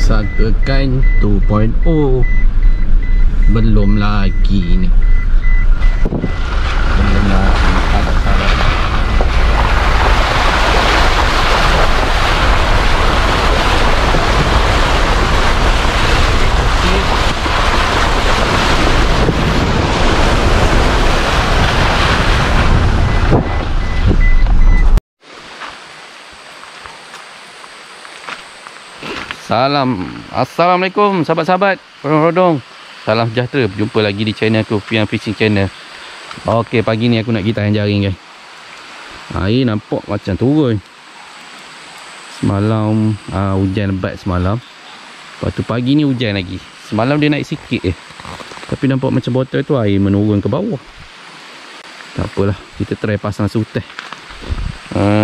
Sangkakan 2.0 belum lagi ni. Belum lagi sahabat-sahabat. Assalamualaikum sahabat-sahabat rodong. Salam sejahtera, berjumpa lagi di channel aku, Fian Fishing Channel. Okey, pagi ni aku nak pergi tahan jaring guys. Air nampak macam turun. Semalam hujan lebat semalam. Lepas tu pagi ni hujan lagi. Semalam dia naik sikit tapi nampak macam botol tu air menurun ke bawah. Tak apalah, kita try pasang sutai.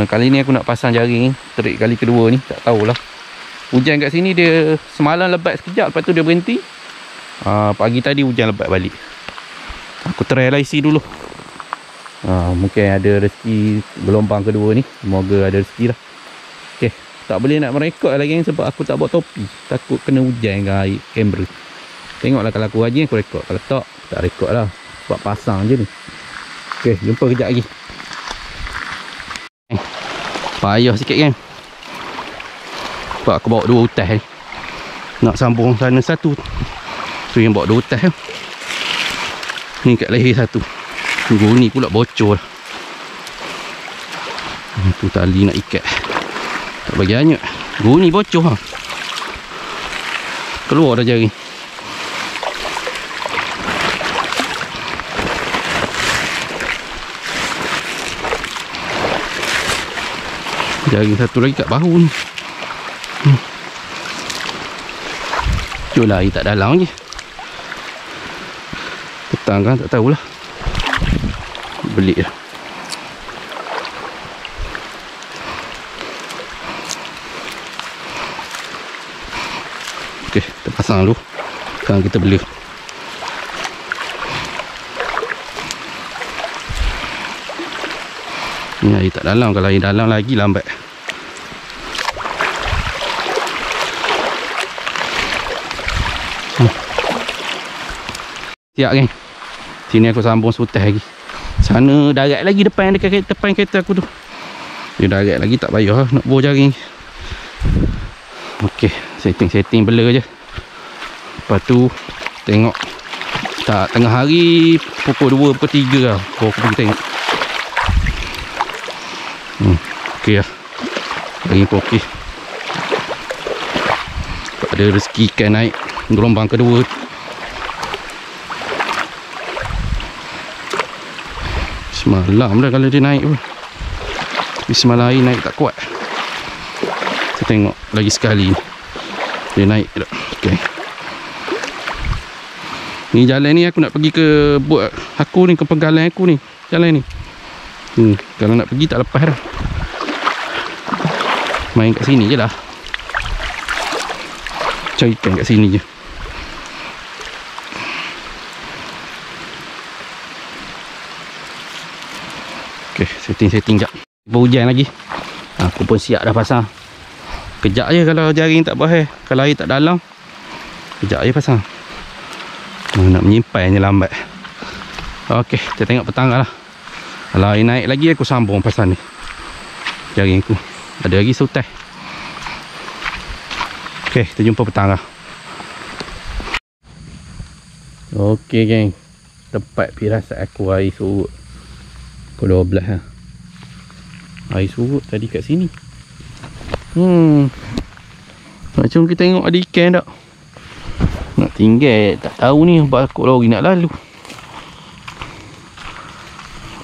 Kali ni aku nak pasang jaring trik kali kedua ni, tak tahulah. Hujan kat sini dia semalam lebat sekejap, lepas tu dia berhenti. Pagi tadi hujan lebat balik. Aku try lah isi dulu. Mungkin ada rezeki gelombang kedua ni. Semoga ada rezeki lah. Okay, tak boleh nak merekod lagi sebab aku tak bawa topi. Takut kena hujan dengan air kamera. Tengoklah kalau aku rajin aku rekod. Kalau tak rekod lah. Sebab pasang je ni. Okay, jumpa kejap lagi. Payah sikit kan. Sebab aku bawa dua utas ni. Nak sambung sana satu. Tu yang bawa dua utas ni. Ni kat leher satu. Guni pula bocor. Tu tali nak ikat. Tak bagi hanyut. Guni bocor. Keluar dah jaring. Jaring satu lagi kat bahu ni. Jual air tak dalam je. Petang kan tak tahulah. Beli lah. Okey, kita pasang dulu. Sekarang kita beli. Ni air tak dalam. Kalau air dalam lagi lambat. Siap kan. Sini aku sambung sutas lagi. Sana darat lagi depan kereta aku tu. Dia darat lagi tak payah nak bawa jaring. Okey, setting blur je. Lepas tu tengok tak tengah hari pukul 2 pukul 3 lah. Aku pergi tengok. Okey lah. Jaring pun okey. Ada rezeki ikan naik gelombang kedua. Semalam dah kalau dia naik pun. Tapi semalam air naik tak kuat. Kita tengok lagi sekali. Dia naik tak. Okay. Ni jalan ni aku nak pergi ke bot aku ni, ke penggalan aku ni. Jalan ni. Kalau nak pergi tak lepas dah. Main kat sini je lah. Cari ikan kat sini je. Okay, setting jap. Berhujan lagi. Aku pun siap dah pasang. Kejap je kalau jaring tak bahaya. Kalau air tak dalam, kejap je pasang. Nak menyimpan je lambat. Okey, kita tengok petang lah. Kalau air naik lagi aku sambung pasang ni. Jaring aku. Ada lagi sutai. Okey, kita jumpa petang lah. Okey geng. Tempat firasat aku air surut. Pukul 12 lah. Air surut tadi kat sini. Macam kita tengok ada ikan tak. Nak tinggal tak tahu ni. Bakut lori nak lalu.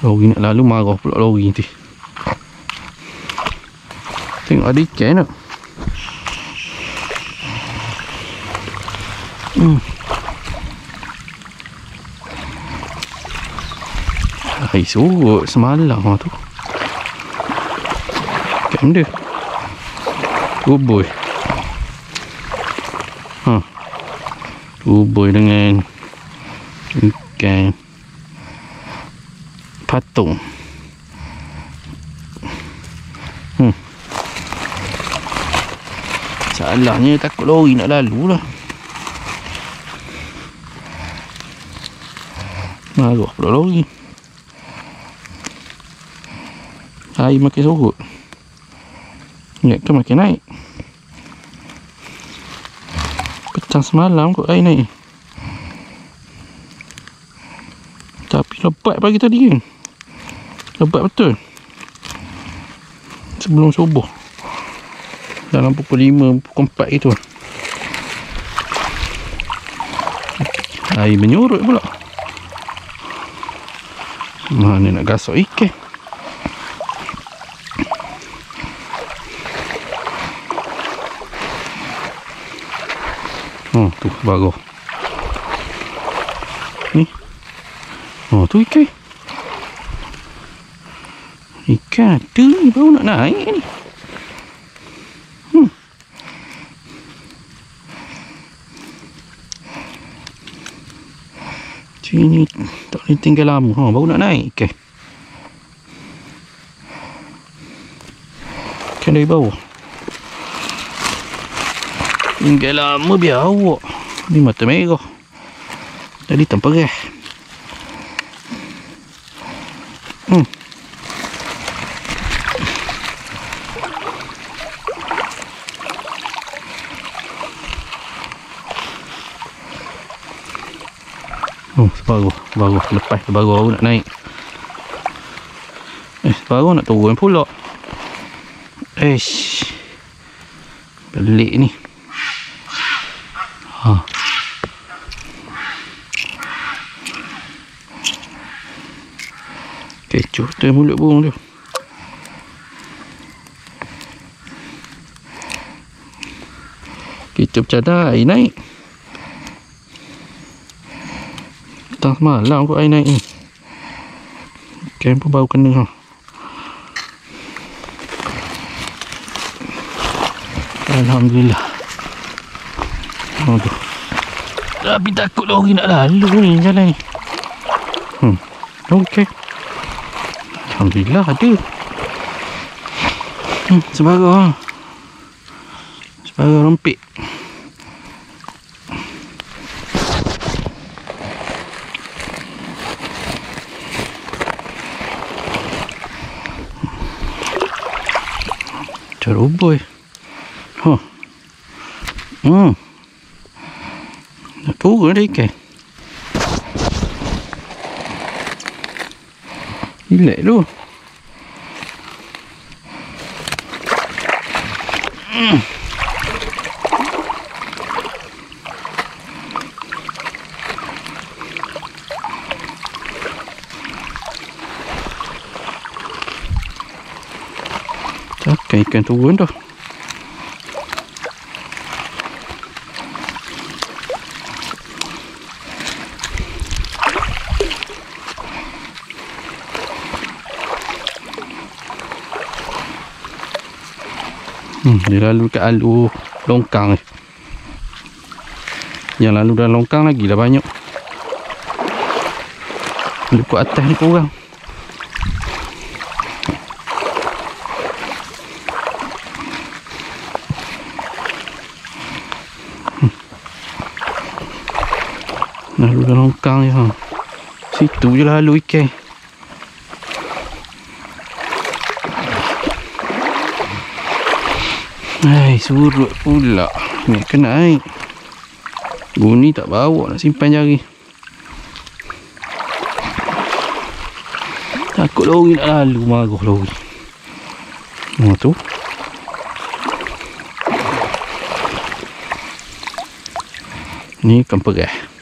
Lori nak lalu marah pula lori nanti. Tengok ada ikan tak. Air surut semalam tu. Ikan dia uboi. Uboi dengan ikan patung. Salahnya takut lori nak lalu lah. Marah pula lori. Air makin surut. Ingatkan makin naik. Petang semalam kot air naik. Tapi lebat pagi tadi kan. Lebat betul. Sebelum subuh. Dalam pukul 5, pukul 4 itu. Air menyurut pula. Mana nak gasok ikan. Oh tu baru. Ni. Oh tu ikan. Ikan ada ni baru nak naik ni. Sini tak boleh tinggal lama. Baru nak naik ikan. Ikan dari bawah. Tinggal lama biar awak. Ni mata merah. Tadi tanpa perah. Separuh lepas separuh nak naik. Separuh nak turun pula. Pelik ni. Kecoh tu mulut burung tu. Kita bercadar air naik. Petang semalam kot air naik ni. Ikan pun baru kena. Alhamdulillah. Aduh. Tapi takut lori nak lalu ni jalan ni. Okey. Alhamdulillah ada. Sebarang. Sebarang rompik. Ceroboy. Nak turun dah ikan. Relax tu. Takkan ikan turun dah. Dia lalu kat alur longkang ni. Yang lalu dalam longkang lagi dah banyak. Lukut atas ni kurang. Lalu dalam longkang ni. Situ je lalu ikan. Surut pula. Ni kena air. Guni tak bawa nak simpan jari. Takut lori nak lalu. Marah lori. Tu. Ni ikan perah.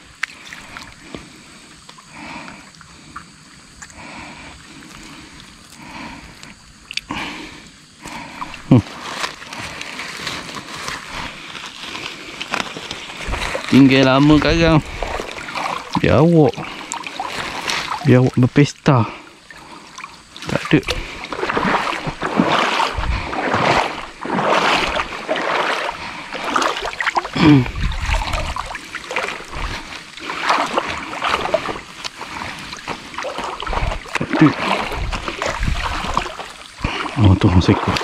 Tinggal lama sekarang. Biar awak berpesta. Tak ada. Tak ada. Oh tu masih ikut.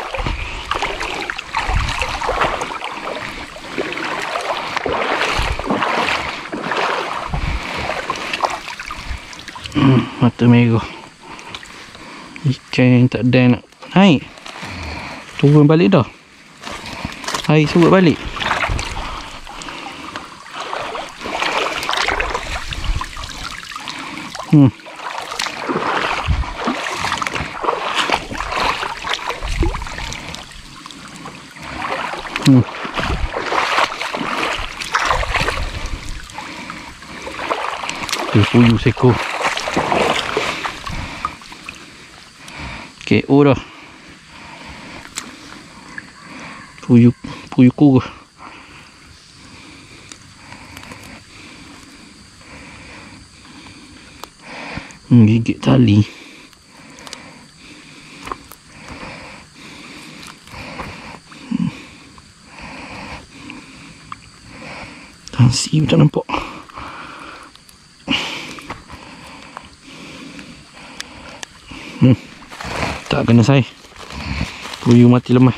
Mata merah. Ikan tak ada nak naik. Turun balik dah. Air surut balik. Dia puyuh seko. KO dah. Puyuh kurus. Gigit tali. Tansi tak nampak. Tak kena saya. Puyuh mati lemah.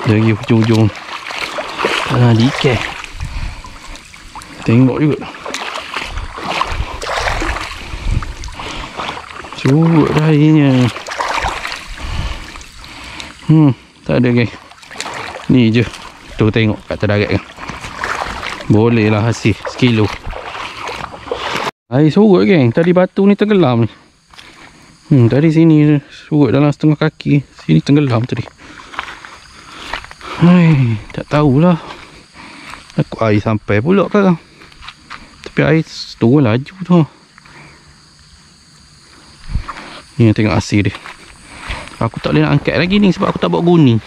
Dari hujung-hujung. Tak ada ikan. Tengok juga. Surut dah airnya. Tak ada geng. Ni je. Tu tengok kat terdarat kan. Boleh lah hasil sekilo. Air surut geng. Tadi batu ni tenggelam ni. Tadi sini surut dalam setengah kaki. Sini tenggelam tadi. Tak tahulah. Aku air sampai pula sekarang. Tapi air turun laju tu. Ni tengok hasil dia. Aku tak boleh nak angkat lagi ni sebab aku tak bawa guni.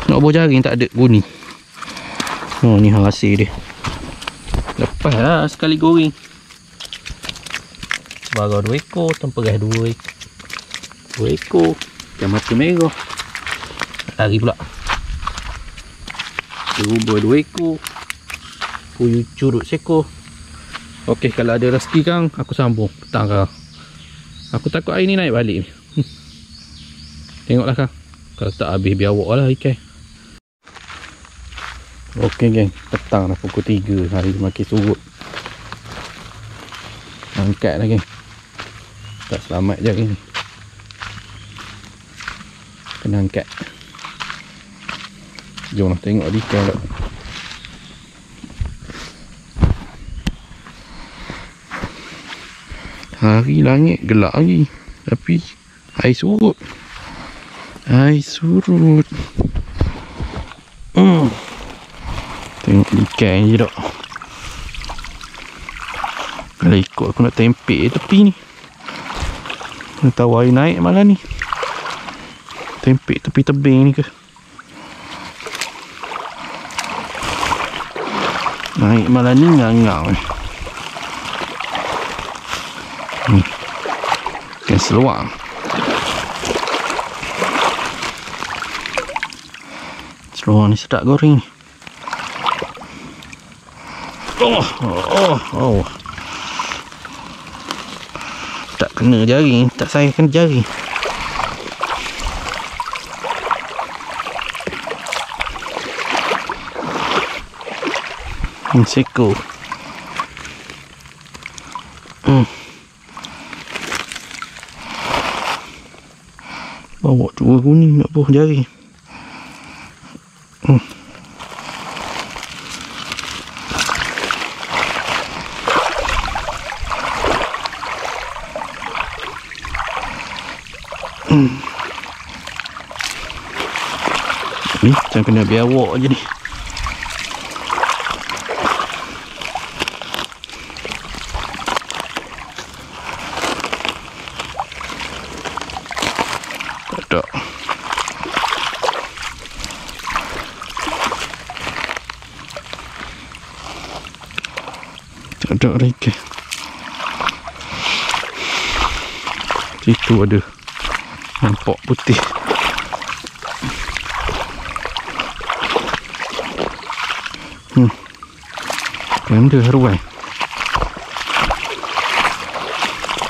Nak bawa jaring tak ada guni. Ni hasil dia. Lepas lah sekali goreng. Sebarang 2 ekor, temperas 2 ekor. Ikan mata merah. Lari pula. Terubur 2 ekor. Puyuh curut sekor. Okey, kalau ada rezeki kan aku sambung petang kau. Aku takut air ni naik balik ni. Tengoklah kan. Kalau tak habis biar awak lah ikan. Okey geng, petang dah pukul 3. Hari makin surut. Angkat lah geng. Tak selamat je ni. Kena angkat. Jom lah tengok ikan tak. Hari langit gelap lagi. Tapi air surut. Air surut. Tengok ikan je tak. Kalau ikut aku nak tempek tepi ni. Nak tahu air naik malam ni. Tempek tepi tebing ni ke. Naik malam ni ngangau ni. Ikan seluar. Seluar ni sedap goreng ni. Oh. Tak kena jaring, tak saya kena jaring. Seko. Bawa 2 kuning nak buah jari. Ni macam kena biar awak je ni. Tak. Tak ada ikan. Situ ada. Nampak putih. Ganda haruan.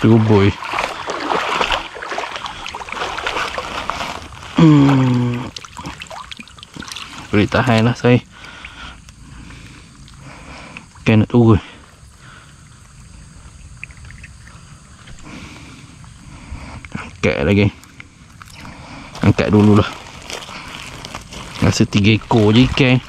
Teruboi. Boleh tahan lah saya. Ikan nak turun. Angkat lagi. Angkat dululah. Rasa 3 ekor je ikan.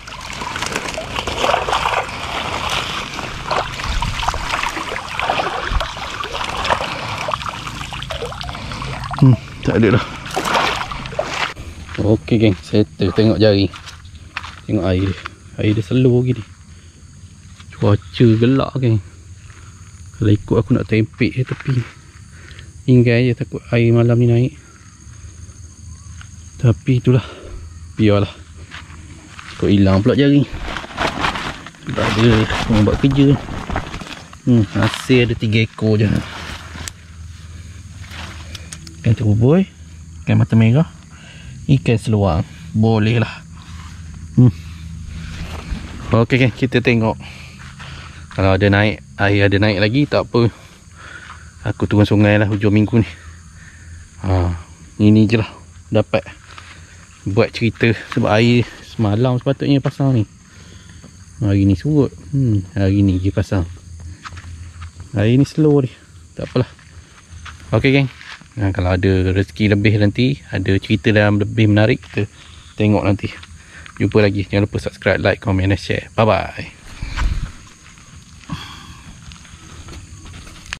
Tak ada dah. Okey geng, settle. Tengok jari. Tengok air dia. Air dia slow gini. Cuaca gelap geng. Kalau ikut aku nak tempik je tepi. Hingga je takut air malam ni naik. Tapi itulah, biarlah. Kau hilang pula jari. Sebab dia orang buat kerja. Hasil ada 3 ekor je. Ikan teruboi, ikan mata merah, ikan seluar. Boleh lah. Okey kan, kita tengok. Kalau ada naik, air ada naik lagi, tak apa. Aku turun sungai lah hujung minggu ni. Ini je lah dapat buat cerita. Sebab air semalam sepatutnya pasang ni. Hari ni surut. Hari ni je pasang. Hari ni slow ni. Tak apalah. Okey geng. Kalau ada rezeki lebih nanti, ada cerita yang lebih menarik, kita tengok nanti. Jumpa lagi. Jangan lupa subscribe, like, komen dan share. Bye bye.